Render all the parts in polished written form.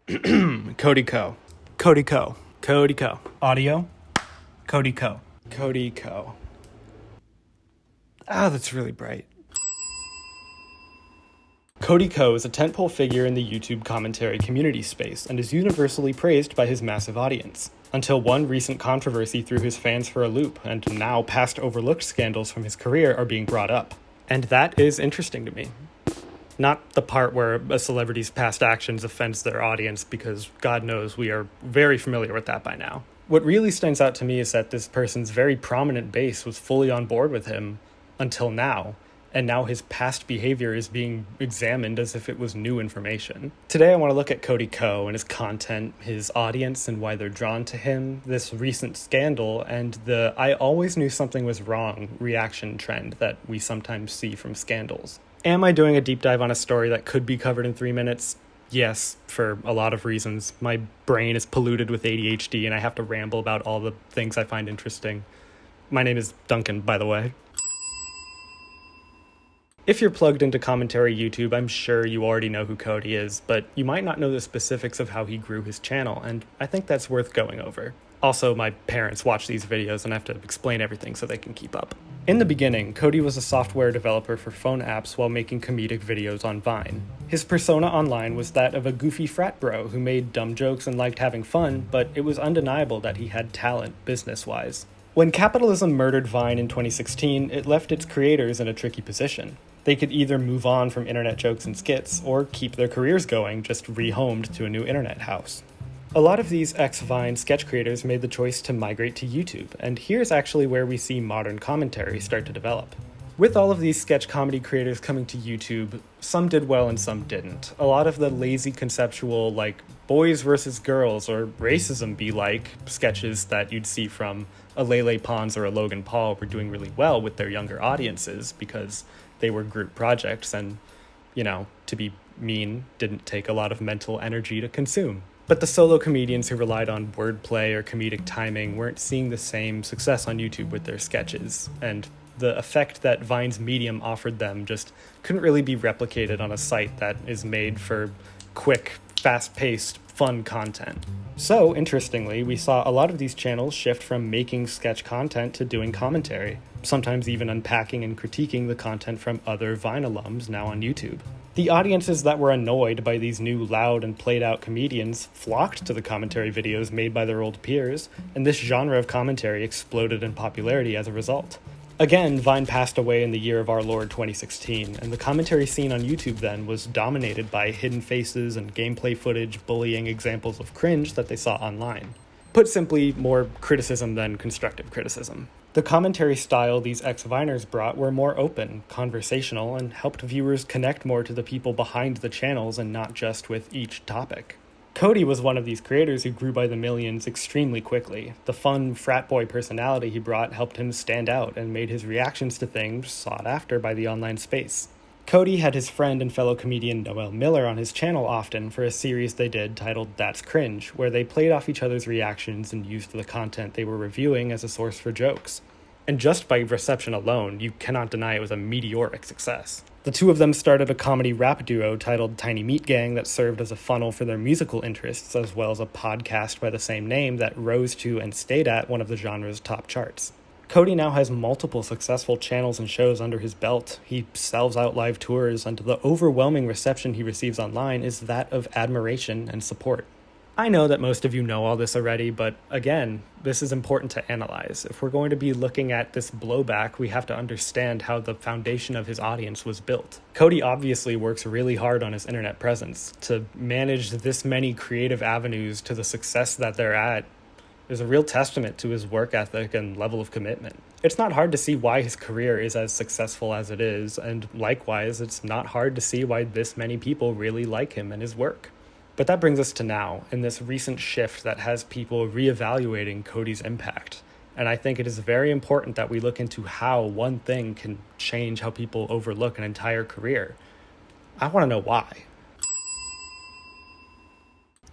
Cody Co. Cody Co. Cody Co. Audio. Cody Co. Cody Co. Ah, that's really bright. Cody Co is a tentpole figure in the YouTube commentary community space and is universally praised by his massive audience. Until one recent controversy threw his fans for a loop, and now past overlooked scandals from his career are being brought up. And that is interesting to me. Not the part where a celebrity's past actions offends their audience, because God knows we are very familiar with that by now. What really stands out to me is that this person's very prominent base was fully on board with him until now, and now his past behavior is being examined as if it was new information. Today I want to look at Cody Co and his content, his audience and why they're drawn to him, this recent scandal, and the "I always knew something was wrong" reaction trend that we sometimes see from scandals. Am I doing a deep dive on a story that could be covered in 3 minutes? Yes, for a lot of reasons. My brain is polluted with ADHD and I have to ramble about all the things I find interesting. My name is Duncan, by the way. If you're plugged into commentary YouTube, I'm sure you already know who Cody is, but you might not know the specifics of how he grew his channel, and I think that's worth going over. Also, my parents watch these videos and I have to explain everything so they can keep up. In the beginning, Cody was a software developer for phone apps while making comedic videos on Vine. His persona online was that of a goofy frat bro who made dumb jokes and liked having fun, but it was undeniable that he had talent business-wise. When capitalism murdered Vine in 2016, it left its creators in a tricky position. They could either move on from internet jokes and skits, or keep their careers going, just rehomed to a new internet house. A lot of these ex-Vine sketch creators made the choice to migrate to YouTube, and here's actually where we see modern commentary start to develop. With all of these sketch comedy creators coming to YouTube, some did well and some didn't. A lot of the lazy conceptual, like, boys versus girls or racism be like sketches that you'd see from a Lele Pons or a Logan Paul were doing really well with their younger audiences because they were group projects and, to be mean, didn't take a lot of mental energy to consume. But the solo comedians who relied on wordplay or comedic timing weren't seeing the same success on YouTube with their sketches, and the effect that Vine's medium offered them just couldn't really be replicated on a site that is made for quick, fast-paced, fun content. So, interestingly, we saw a lot of these channels shift from making sketch content to doing commentary, sometimes even unpacking and critiquing the content from other Vine alums now on YouTube. The audiences that were annoyed by these new loud and played-out comedians flocked to the commentary videos made by their old peers, and this genre of commentary exploded in popularity as a result. Again, Vine passed away in the year of our Lord 2016, and the commentary scene on YouTube then was dominated by hidden faces and gameplay footage bullying examples of cringe that they saw online. Put simply, more criticism than constructive criticism. The commentary style these ex-Viners brought were more open, conversational, and helped viewers connect more to the people behind the channels and not just with each topic. Cody was one of these creators who grew by the millions extremely quickly. The fun frat boy personality he brought helped him stand out and made his reactions to things sought after by the online space. Cody had his friend and fellow comedian Noel Miller on his channel often for a series they did titled That's Cringe, where they played off each other's reactions and used the content they were reviewing as a source for jokes. And just by reception alone, you cannot deny it was a meteoric success. The two of them started a comedy rap duo titled Tiny Meat Gang that served as a funnel for their musical interests, as well as a podcast by the same name that rose to and stayed at one of the genre's top charts. Cody now has multiple successful channels and shows under his belt. He sells out live tours, and the overwhelming reception he receives online is that of admiration and support. I know that most of you know all this already, but again, this is important to analyze. If we're going to be looking at this blowback, we have to understand how the foundation of his audience was built. Cody obviously works really hard on his internet presence. To manage this many creative avenues to the success that they're at is a real testament to his work ethic and level of commitment. It's not hard to see why his career is as successful as it is, and likewise, it's not hard to see why this many people really like him and his work. But that brings us to now, in this recent shift that has people reevaluating Cody's impact. And I think it is very important that we look into how one thing can change how people overlook an entire career. I want to know why.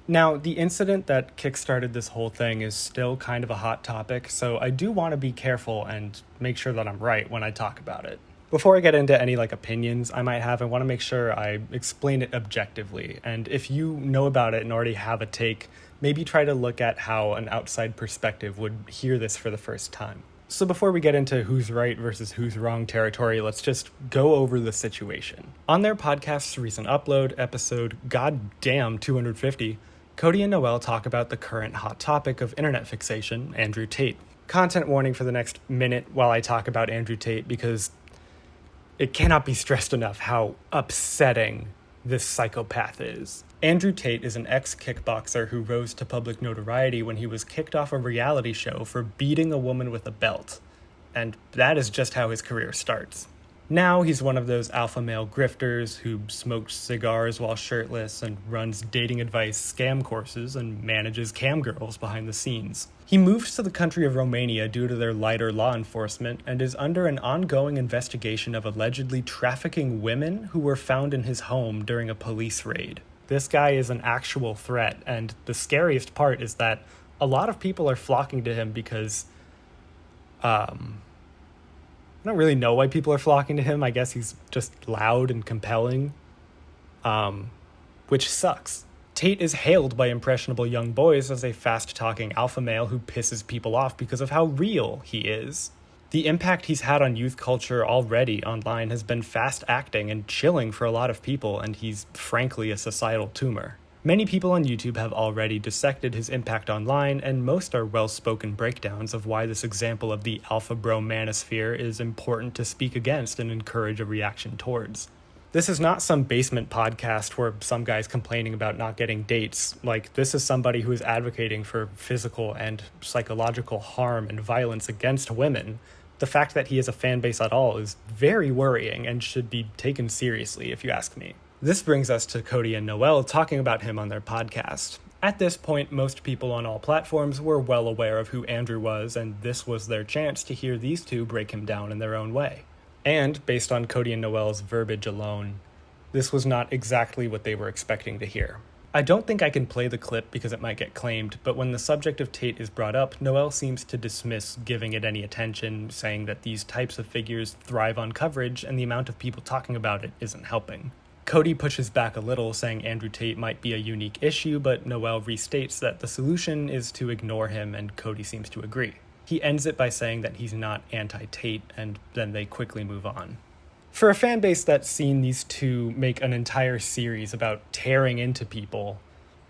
Now, the incident that kickstarted this whole thing is still kind of a hot topic, so I do want to be careful and make sure that I'm right when I talk about it. Before I get into any opinions I might have, I want to make sure I explain it objectively. And if you know about it and already have a take, maybe try to look at how an outside perspective would hear this for the first time. So before we get into who's right versus who's wrong territory, let's just go over the situation. On their podcast's recent upload, episode goddamn 250, Cody and Noel talk about the current hot topic of internet fixation, Andrew Tate. Content warning for the next minute while I talk about Andrew Tate, because it cannot be stressed enough how upsetting this psychopath is. Andrew Tate is an ex-kickboxer who rose to public notoriety when he was kicked off a reality show for beating a woman with a belt. And that is just how his career starts. Now he's one of those alpha male grifters who smokes cigars while shirtless and runs dating advice scam courses and manages cam girls behind the scenes. He moved to the country of Romania due to their lighter law enforcement and is under an ongoing investigation of allegedly trafficking women who were found in his home during a police raid. This guy is an actual threat, and the scariest part is that a lot of people are flocking to him because, I don't really know why people are flocking to him. I guess he's just loud and compelling, which sucks. Tate is hailed by impressionable young boys as a fast-talking alpha male who pisses people off because of how real he is. The impact he's had on youth culture already online has been fast-acting and chilling for a lot of people, and he's frankly a societal tumor. Many people on YouTube have already dissected his impact online, and most are well-spoken breakdowns of why this example of the alpha bro manosphere is important to speak against and encourage a reaction towards. This is not some basement podcast where some guy's complaining about not getting dates. This is somebody who is advocating for physical and psychological harm and violence against women. The fact that he has a fan base at all is very worrying and should be taken seriously, if you ask me. This brings us to Cody and Noel talking about him on their podcast. At this point, most people on all platforms were well aware of who Andrew was, and this was their chance to hear these two break him down in their own way. And, based on Cody and Noel's verbiage alone, this was not exactly what they were expecting to hear. I don't think I can play the clip because it might get claimed, but when the subject of Tate is brought up, Noel seems to dismiss giving it any attention, saying that these types of figures thrive on coverage and the amount of people talking about it isn't helping. Cody pushes back a little, saying Andrew Tate might be a unique issue, but Noel restates that the solution is to ignore him, and Cody seems to agree. He ends it by saying that he's not anti-Tate, and then they quickly move on. For a fan base that's seen these two make an entire series about tearing into people,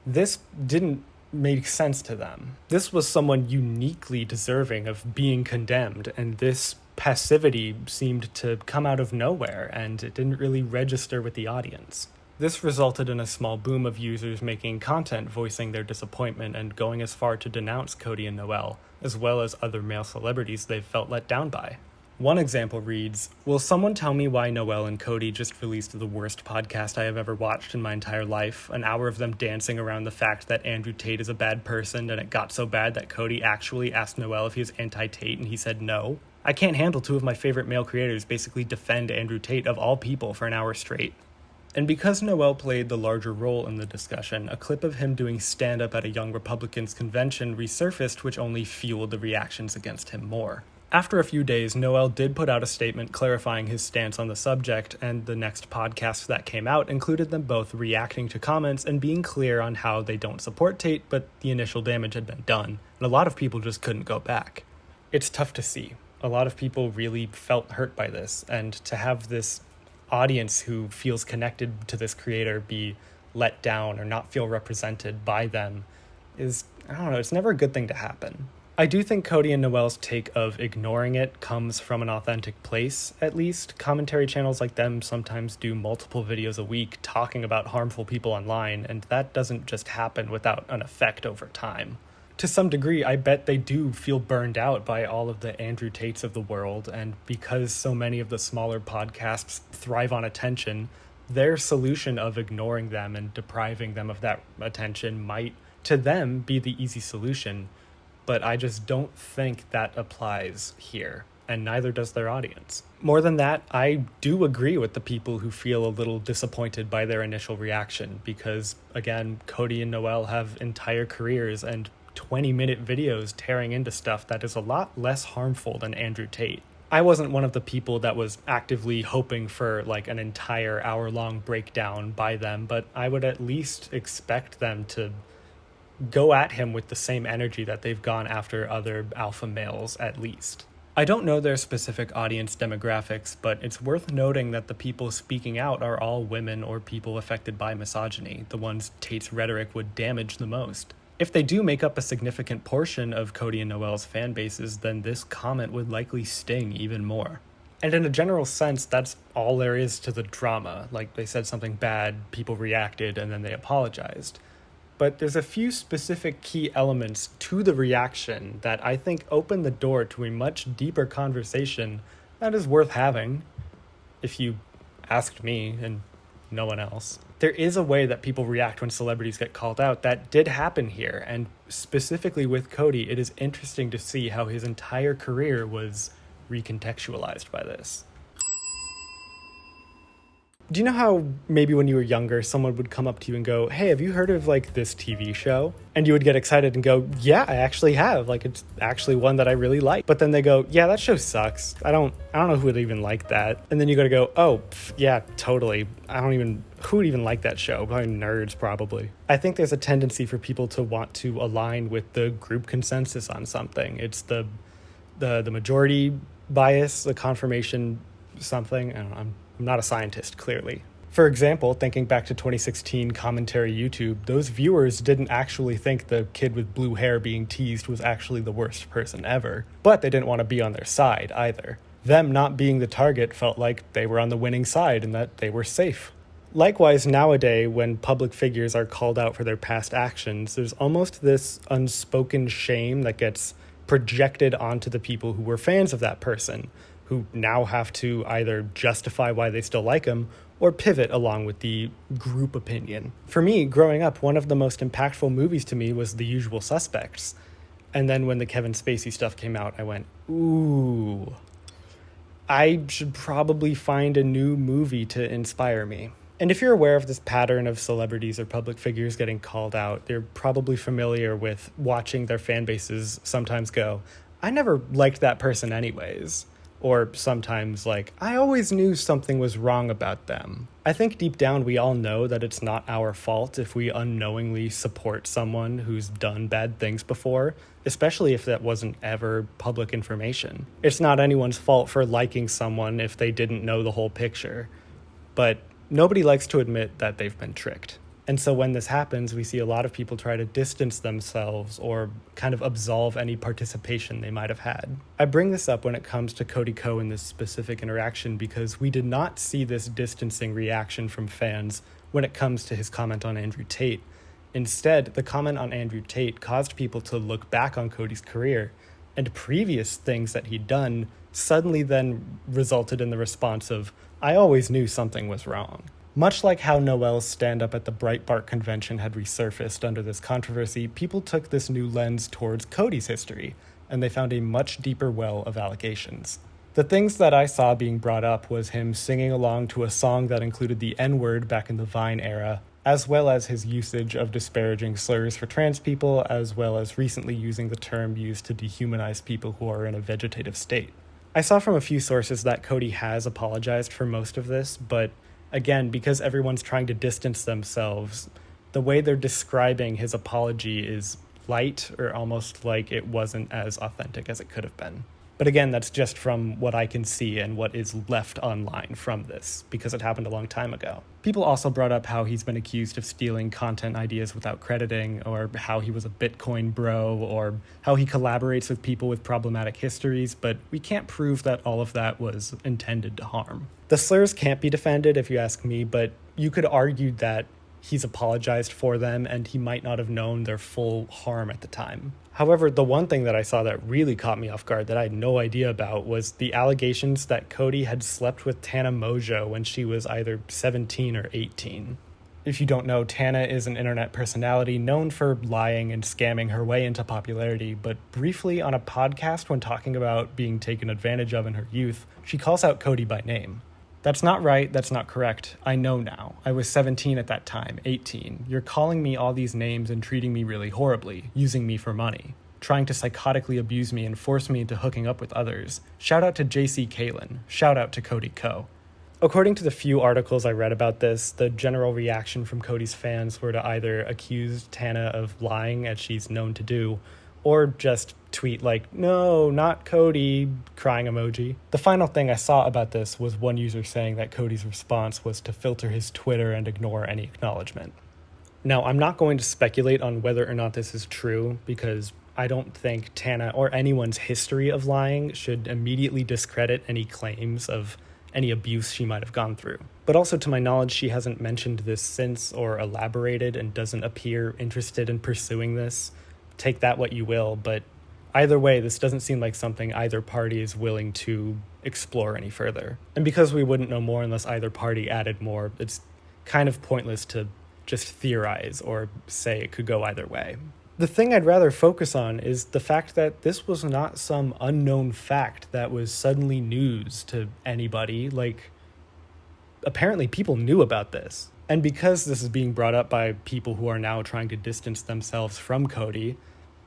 this didn't make sense to them. This was someone uniquely deserving of being condemned, and this passivity seemed to come out of nowhere, and it didn't really register with the audience. This resulted in a small boom of users making content voicing their disappointment and going as far to denounce Cody and Noel, as well as other male celebrities they've felt let down by. One example reads, "Will someone tell me why Noel and Cody just released the worst podcast I have ever watched in my entire life? An hour of them dancing around the fact that Andrew Tate is a bad person, and it got so bad that Cody actually asked Noel if he was anti-Tate and he said no. I can't handle two of my favorite male creators basically defend Andrew Tate of all people for an hour straight." And because Noel played the larger role in the discussion, a clip of him doing stand-up at a Young Republicans convention resurfaced, which only fueled the reactions against him more. After a few days, Noel did put out a statement clarifying his stance on the subject, and the next podcast that came out included them both reacting to comments and being clear on how they don't support Tate, but the initial damage had been done, and a lot of people just couldn't go back. It's tough to see. A lot of people really felt hurt by this, and to have this audience who feels connected to this creator be let down or not feel represented by them is, I don't know, it's never a good thing to happen. I do think Cody and Noel's take of ignoring it comes from an authentic place, at least. Commentary channels like them sometimes do multiple videos a week talking about harmful people online, and that doesn't just happen without an effect over time. To some degree, I bet they do feel burned out by all of the Andrew Tates of the world, and because so many of the smaller podcasts thrive on attention, their solution of ignoring them and depriving them of that attention might, to them, be the easy solution. But I just don't think that applies here, and neither does their audience. More than that, I do agree with the people who feel a little disappointed by their initial reaction, because, again, Cody and Noel have entire careers and 20-minute videos tearing into stuff that is a lot less harmful than Andrew Tate. I wasn't one of the people that was actively hoping for like an entire hour-long breakdown by them, but I would at least expect them to go at him with the same energy that they've gone after other alpha males, at least. I don't know their specific audience demographics, but it's worth noting that the people speaking out are all women or people affected by misogyny, the ones Tate's rhetoric would damage the most. If they do make up a significant portion of Cody and Noel's fan bases, then this comment would likely sting even more. And in a general sense, that's all there is to the drama. Like, they said something bad, people reacted, and then they apologized. But there's a few specific key elements to the reaction that I think open the door to a much deeper conversation that is worth having, if you asked me and no one else. There is a way that people react when celebrities get called out that did happen here, and specifically with Cody, it is interesting to see how his entire career was recontextualized by this. Do you know how maybe when you were younger, someone would come up to you and go, "Hey, have you heard of like this TV show?" And you would get excited and go, "Yeah, I actually have. Like, it's actually one that I really like." But then they go, "Yeah, that show sucks. I don't know who would even like that." And then you got to go, "Oh, yeah, totally. Who would even like that show? Probably nerds, probably." I think there's a tendency for people to want to align with the group consensus on something. It's the majority bias, the confirmation something. I don't know. I'm not a scientist, clearly. For example, thinking back to 2016 commentary YouTube, those viewers didn't actually think the kid with blue hair being teased was actually the worst person ever, but they didn't want to be on their side either. Them not being the target felt like they were on the winning side and that they were safe. Likewise, nowadays, when public figures are called out for their past actions, there's almost this unspoken shame that gets projected onto the people who were fans of that person, who now have to either justify why they still like him or pivot along with the group opinion. For me, growing up, one of the most impactful movies to me was The Usual Suspects. And then when the Kevin Spacey stuff came out, I went, ooh, I should probably find a new movie to inspire me. And if you're aware of this pattern of celebrities or public figures getting called out, you're probably familiar with watching their fan bases sometimes go, "I never liked that person anyways." Or sometimes like, "I always knew something was wrong about them." I think deep down we all know that it's not our fault if we unknowingly support someone who's done bad things before, especially if that wasn't ever public information. It's not anyone's fault for liking someone if they didn't know the whole picture. But nobody likes to admit that they've been tricked. And so when this happens, we see a lot of people try to distance themselves or kind of absolve any participation they might have had. I bring this up when it comes to Cody Ko in this specific interaction because we did not see this distancing reaction from fans when it comes to his comment on Andrew Tate. Instead, the comment on Andrew Tate caused people to look back on Cody's career, and previous things that he'd done suddenly then resulted in the response of, "I always knew something was wrong." Much like how Noel's stand-up at the Breitbart convention had resurfaced under this controversy, people took this new lens towards Cody's history, and they found a much deeper well of allegations. The things that I saw being brought up was him singing along to a song that included the N-word back in the Vine era, as well as his usage of disparaging slurs for trans people, as well as recently using the term used to dehumanize people who are in a vegetative state. I saw from a few sources that Cody has apologized for most of this, but again, because everyone's trying to distance themselves, the way they're describing his apology is light or almost like it wasn't as authentic as it could have been. But again, that's just from what I can see and what is left online from this, because it happened a long time ago. People also brought up how he's been accused of stealing content ideas without crediting, or how he was a Bitcoin bro, or how he collaborates with people with problematic histories, but we can't prove that all of that was intended to harm. The slurs can't be defended if you ask me, but you could argue that he's apologized for them and he might not have known their full harm at the time. However, the one thing that I saw that really caught me off guard that I had no idea about was the allegations that Cody had slept with Tana Mojo when she was either 17 or 18. If you don't know, Tana is an internet personality known for lying and scamming her way into popularity, but briefly on a podcast when talking about being taken advantage of in her youth, she calls out Cody by name. That's not right, that's not correct. I know now. I was 17 at that time, 18. You're calling me all these names and treating me really horribly, using me for money. trying to psychotically abuse me and force me into hooking up with others. Shout out to JC Caitlin. Shout out to Cody Co. According to the few articles I read about this, the general reaction from Cody's fans were to either accuse Tana of lying, as she's known to do, or just tweet like, "No, not Cody," crying emoji. The final thing I saw about this was one user saying that Cody's response was to filter his Twitter and ignore any acknowledgement. Now, I'm not going to speculate on whether or not this is true, because I don't think Tana or anyone's history of lying should immediately discredit any claims of any abuse she might have gone through. But also, to my knowledge, she hasn't mentioned this since or elaborated and doesn't appear interested in pursuing this. Take that what you will, but either way, this doesn't seem like something either party is willing to explore any further. And because we wouldn't know more unless either party added more, it's kind of pointless to just theorize or say it could go either way. The thing I'd rather focus on is the fact that this was not some unknown fact that was suddenly news to anybody. Like, apparently people knew about this. And because this is being brought up by people who are now trying to distance themselves from Cody,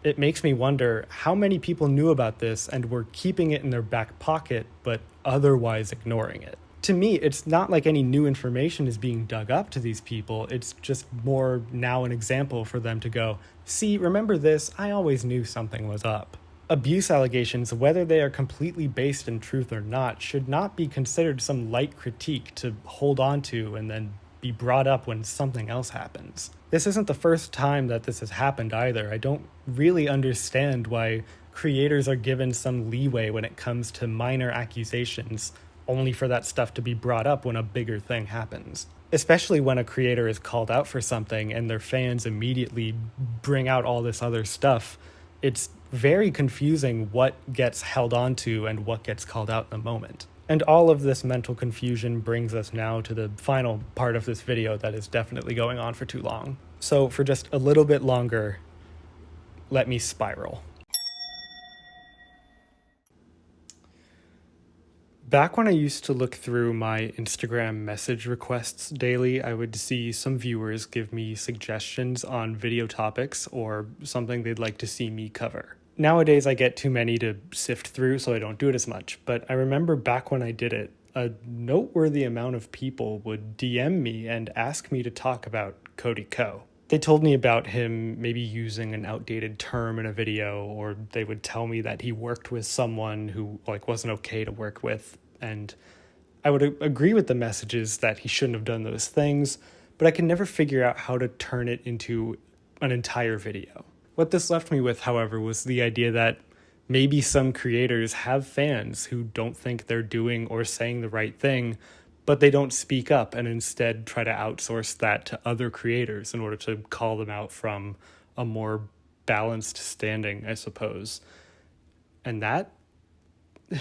it makes me wonder how many people knew about this and were keeping it in their back pocket, but otherwise ignoring it. To me, it's not like any new information is being dug up to these people. It's just more now an example for them to go, "See, remember this? I always knew something was up." Abuse allegations, whether they are completely based in truth or not, should not be considered some light critique to hold on to and then be brought up when something else happens. This isn't the first time that this has happened either. I don't really understand why creators are given some leeway when it comes to minor accusations, only for that stuff to be brought up when a bigger thing happens. Especially when a creator is called out for something and their fans immediately bring out all this other stuff. It's very confusing what gets held on to and what gets called out in the moment. And all of this mental confusion brings us now to the final part of this video that is definitely going on for too long. So for just a little bit longer, let me spiral. Back when I used to look through my Instagram message requests daily, I would see some viewers give me suggestions on video topics or something they'd like to see me cover. Nowadays, I get too many to sift through, so I don't do it as much. But I remember back when I did it, a noteworthy amount of people would DM me and ask me to talk about Cody Co. They told me about him maybe using an outdated term in a video, or they would tell me that he worked with someone who wasn't okay to work with. And I would agree with the messages that he shouldn't have done those things, but I could never figure out how to turn it into an entire video. What this left me with, however, was the idea that maybe some creators have fans who don't think they're doing or saying the right thing, but they don't speak up and instead try to outsource that to other creators in order to call them out from a more balanced standing, I suppose. And that, it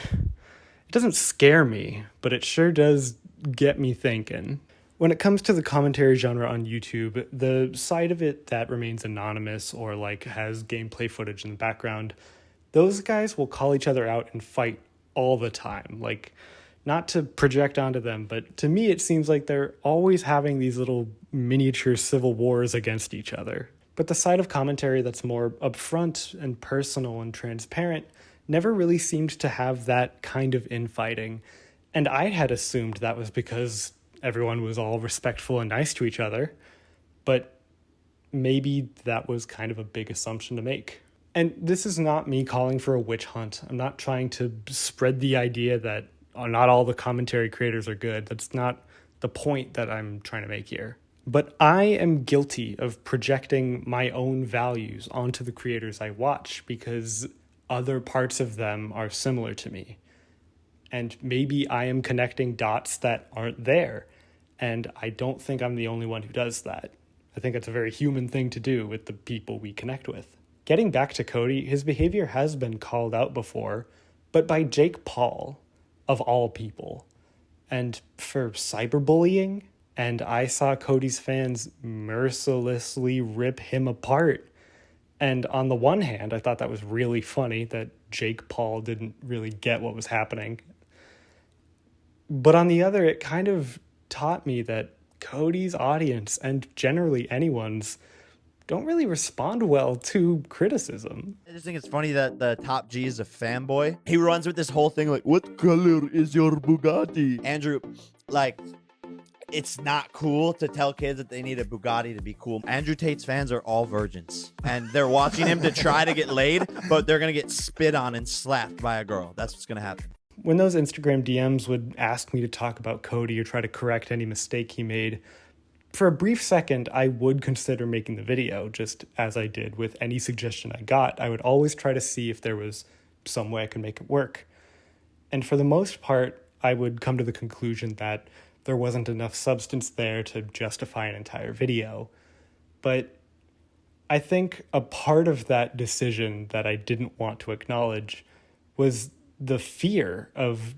doesn't scare me, but it sure does get me thinking. When it comes to the commentary genre on YouTube, the side of it that remains anonymous or has gameplay footage in the background, those guys will call each other out and fight all the time. Not to project onto them, but to me it seems like they're always having these little miniature civil wars against each other. But the side of commentary that's more upfront and personal and transparent never really seemed to have that kind of infighting. And I had assumed that was because everyone was all respectful and nice to each other, but maybe that was kind of a big assumption to make. And this is not me calling for a witch hunt. I'm not trying to spread the idea that not all the commentary creators are good. That's not the point that I'm trying to make here. But I am guilty of projecting my own values onto the creators I watch because other parts of them are similar to me. And maybe I am connecting dots that aren't there. And I don't think I'm the only one who does that. I think it's a very human thing to do with the people we connect with. Getting back to Cody, his behavior has been called out before, but by Jake Paul, of all people, and for cyberbullying. And I saw Cody's fans mercilessly rip him apart. And on the one hand, I thought that was really funny that Jake Paul didn't really get what was happening. But on the other, it kind of taught me that Cody's audience, and generally anyone's, don't really respond well to criticism. I just think it's funny that the top G is a fanboy. He runs with this whole thing like, what color is your Bugatti? Andrew, like, it's not cool to tell kids that they need a Bugatti to be cool. Andrew Tate's fans are all virgins, and they're watching him to try to get laid, but they're going to get spit on and slapped by a girl. That's what's going to happen. When those Instagram DMs would ask me to talk about Cody or try to correct any mistake he made, for a brief second, I would consider making the video, just as I did with any suggestion I got. I would always try to see if there was some way I could make it work. And for the most part, I would come to the conclusion that there wasn't enough substance there to justify an entire video. But I think a part of that decision that I didn't want to acknowledge was the fear of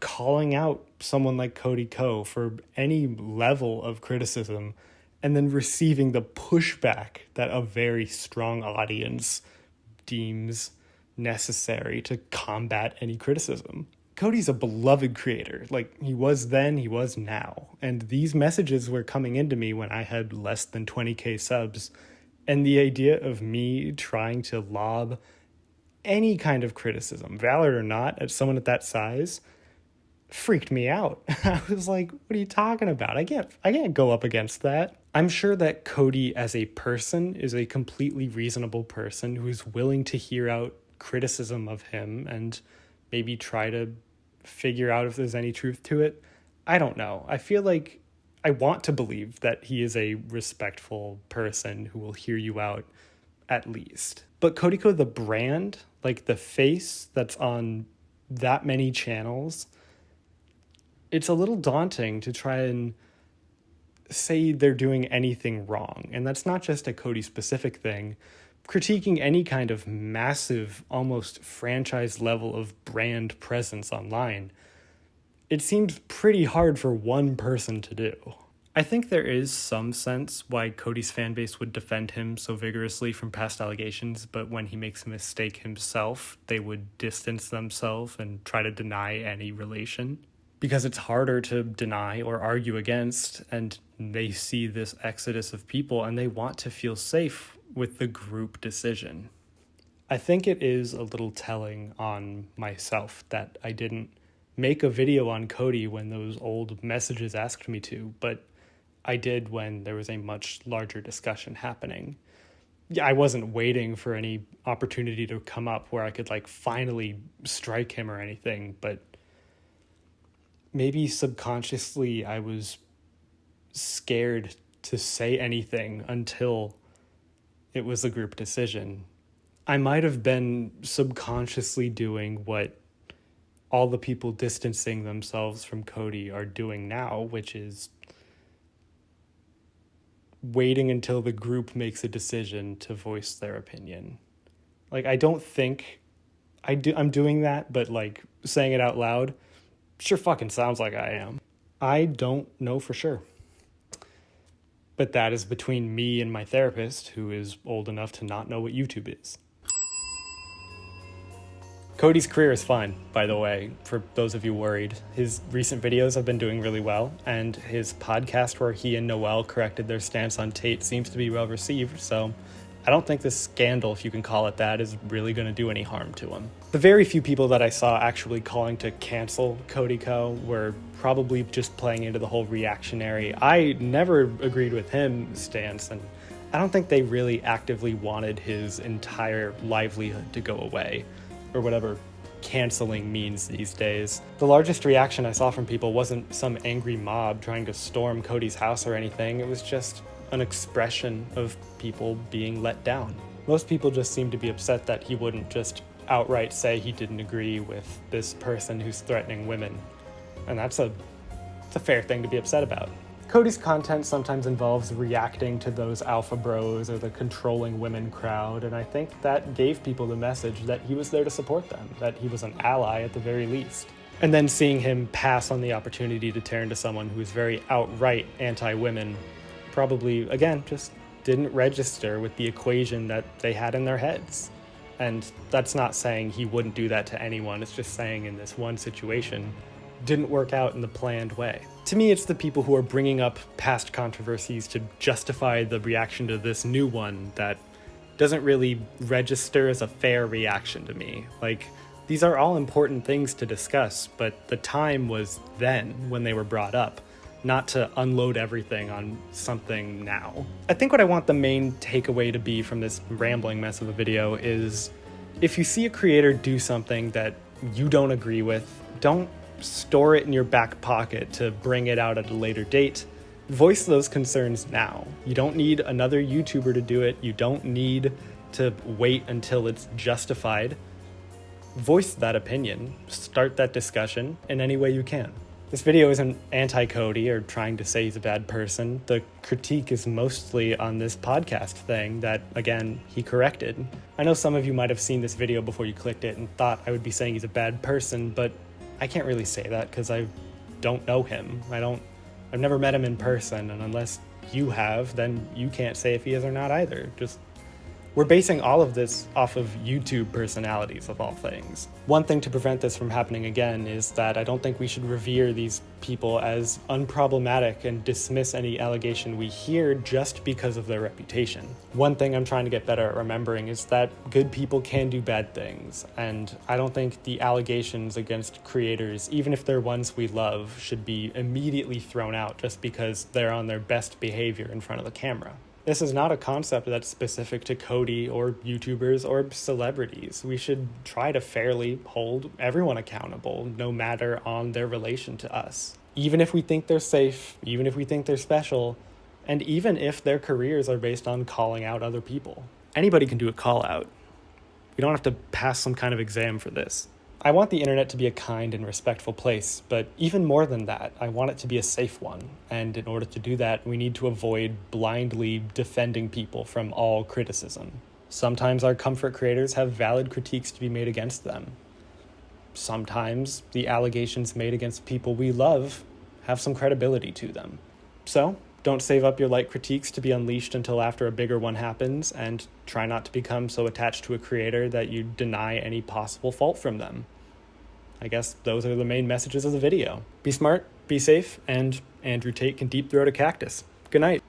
calling out someone like Cody Ko for any level of criticism and then receiving the pushback that a very strong audience deems necessary to combat any criticism. Cody's a beloved creator. Like, he was then, he was now. And these messages were coming into me when I had less than 20k subs. And the idea of me trying to lob any kind of criticism, valid or not, at someone at that size freaked me out. I was like, what are you talking about? I can't go up against that. I'm sure that Cody as a person is a completely reasonable person who's willing to hear out criticism of him and maybe try to figure out if there's any truth to it. I don't know. I feel like I want to believe that he is a respectful person who will hear you out at least. But Cody Ko, the brand, like the face that's on that many channels, it's a little daunting to try and say they're doing anything wrong. And that's not just a Cody specific thing. Critiquing any kind of massive, almost franchise level of brand presence online, it seemed pretty hard for one person to do. I think there is some sense why Cody's fanbase would defend him so vigorously from past allegations, but when he makes a mistake himself, they would distance themselves and try to deny any relation. Because it's harder to deny or argue against, and they see this exodus of people and they want to feel safe with the group decision. I think it is a little telling on myself that I didn't make a video on Cody when those old messages asked me to, but I did when there was a much larger discussion happening. Yeah, I wasn't waiting for any opportunity to come up where I could finally strike him or anything, but maybe subconsciously I was scared to say anything until it was a group decision. I might have been subconsciously doing what all the people distancing themselves from Cody are doing now, which is waiting until the group makes a decision to voice their opinion. I don't think I'm doing that, but saying it out loud sure fucking sounds like I am. I don't know for sure. But that is between me and my therapist, who is old enough to not know what YouTube is. Cody's career is fine, by the way, for those of you worried. His recent videos have been doing really well, and his podcast where he and Noel corrected their stance on Tate seems to be well received, so I don't think this scandal, if you can call it that, is really going to do any harm to him. The very few people that I saw actually calling to cancel Cody Ko were probably just playing into the whole reactionary, I never agreed with him stance, and I don't think they really actively wanted his entire livelihood to go away, or whatever canceling means these days. The largest reaction I saw from people wasn't some angry mob trying to storm Cody's house or anything, it was just an expression of people being let down. Most people just seemed to be upset that he wouldn't just outright say he didn't agree with this person who's threatening women. And it's a fair thing to be upset about. Cody's content sometimes involves reacting to those alpha bros or the controlling women crowd, and I think that gave people the message that he was there to support them, that he was an ally at the very least. And then seeing him pass on the opportunity to turn to someone who is very outright anti-women probably, again, just didn't register with the equation that they had in their heads. And that's not saying he wouldn't do that to anyone, it's just saying in this one situation, didn't work out in the planned way. To me, it's the people who are bringing up past controversies to justify the reaction to this new one that doesn't really register as a fair reaction to me. Like, these are all important things to discuss, but the time was then when they were brought up, not to unload everything on something now. I think what I want the main takeaway to be from this rambling mess of a video is, if you see a creator do something that you don't agree with, don't store it in your back pocket to bring it out at a later date. Voice those concerns now. You don't need another YouTuber to do it. You don't need to wait until it's justified. Voice that opinion. Start that discussion in any way you can. This video isn't anti-Cody or trying to say he's a bad person. The critique is mostly on this podcast thing that, again, he corrected. I know some of you might have seen this video before you clicked it and thought I would be saying he's a bad person, but I can't really say that because I don't know him. I've never met him in person, and unless you have, then you can't say if he is or not either. We're basing all of this off of YouTube personalities, of all things. One thing to prevent this from happening again is that I don't think we should revere these people as unproblematic and dismiss any allegation we hear just because of their reputation. One thing I'm trying to get better at remembering is that good people can do bad things, and I don't think the allegations against creators, even if they're ones we love, should be immediately thrown out just because they're on their best behavior in front of the camera. This is not a concept that's specific to Cody or YouTubers or celebrities. We should try to fairly hold everyone accountable, no matter on their relation to us. Even if we think they're safe, even if we think they're special, and even if their careers are based on calling out other people. Anybody can do a call out. We don't have to pass some kind of exam for this. I want the internet to be a kind and respectful place, but even more than that, I want it to be a safe one. And in order to do that, we need to avoid blindly defending people from all criticism. Sometimes our comfort creators have valid critiques to be made against them. Sometimes the allegations made against people we love have some credibility to them. So, don't save up your light critiques to be unleashed until after a bigger one happens, and try not to become so attached to a creator that you deny any possible fault from them. I guess those are the main messages of the video. Be smart, be safe, and Andrew Tate can deep throat a cactus. Good night.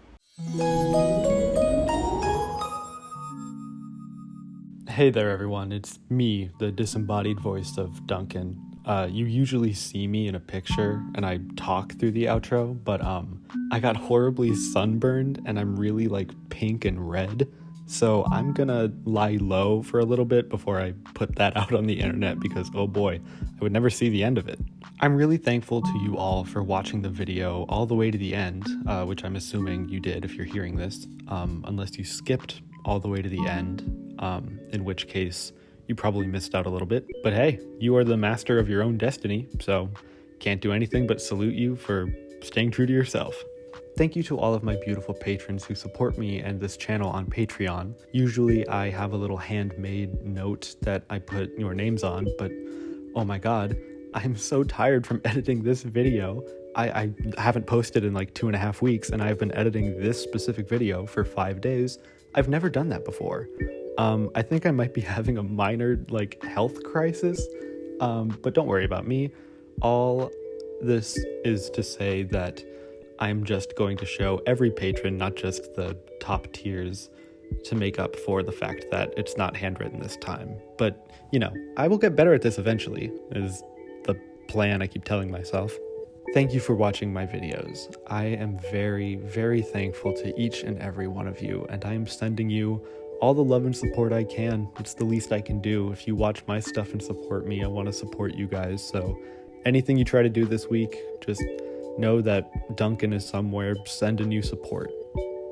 Hey there everyone, it's me, the disembodied voice of Duncan. You usually see me in a picture and I talk through the outro, but I got horribly sunburned and I'm really pink and red. So I'm gonna lie low for a little bit before I put that out on the internet because, oh boy, I would never see the end of it. I'm really thankful to you all for watching the video all the way to the end, which I'm assuming you did if you're hearing this, unless you skipped all the way to the end, in which case you probably missed out a little bit. But hey, you are the master of your own destiny, so can't do anything but salute you for staying true to yourself. Thank you to all of my beautiful patrons who support me and this channel on Patreon. Usually I have a little handmade note that I put your names on, but oh my god, I'm so tired from editing this video. I haven't posted in 2.5 weeks, and I've been editing this specific video for 5 days. I've never done that before. I think I might be having a minor health crisis, but don't worry about me. All this is to say that I'm just going to show every patron, not just the top tiers, to make up for the fact that it's not handwritten this time. But, I will get better at this eventually, is the plan I keep telling myself. Thank you for watching my videos. I am very, very thankful to each and every one of you, and I am sending you all the love and support I can. It's the least I can do. If you watch my stuff and support me, I want to support you guys. So anything you try to do this week, just know that Duncan is somewhere sending you support.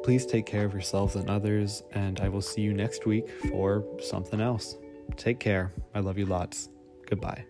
Please take care of yourselves and others, and I will see you next week for something else. Take care. I love you lots. Goodbye.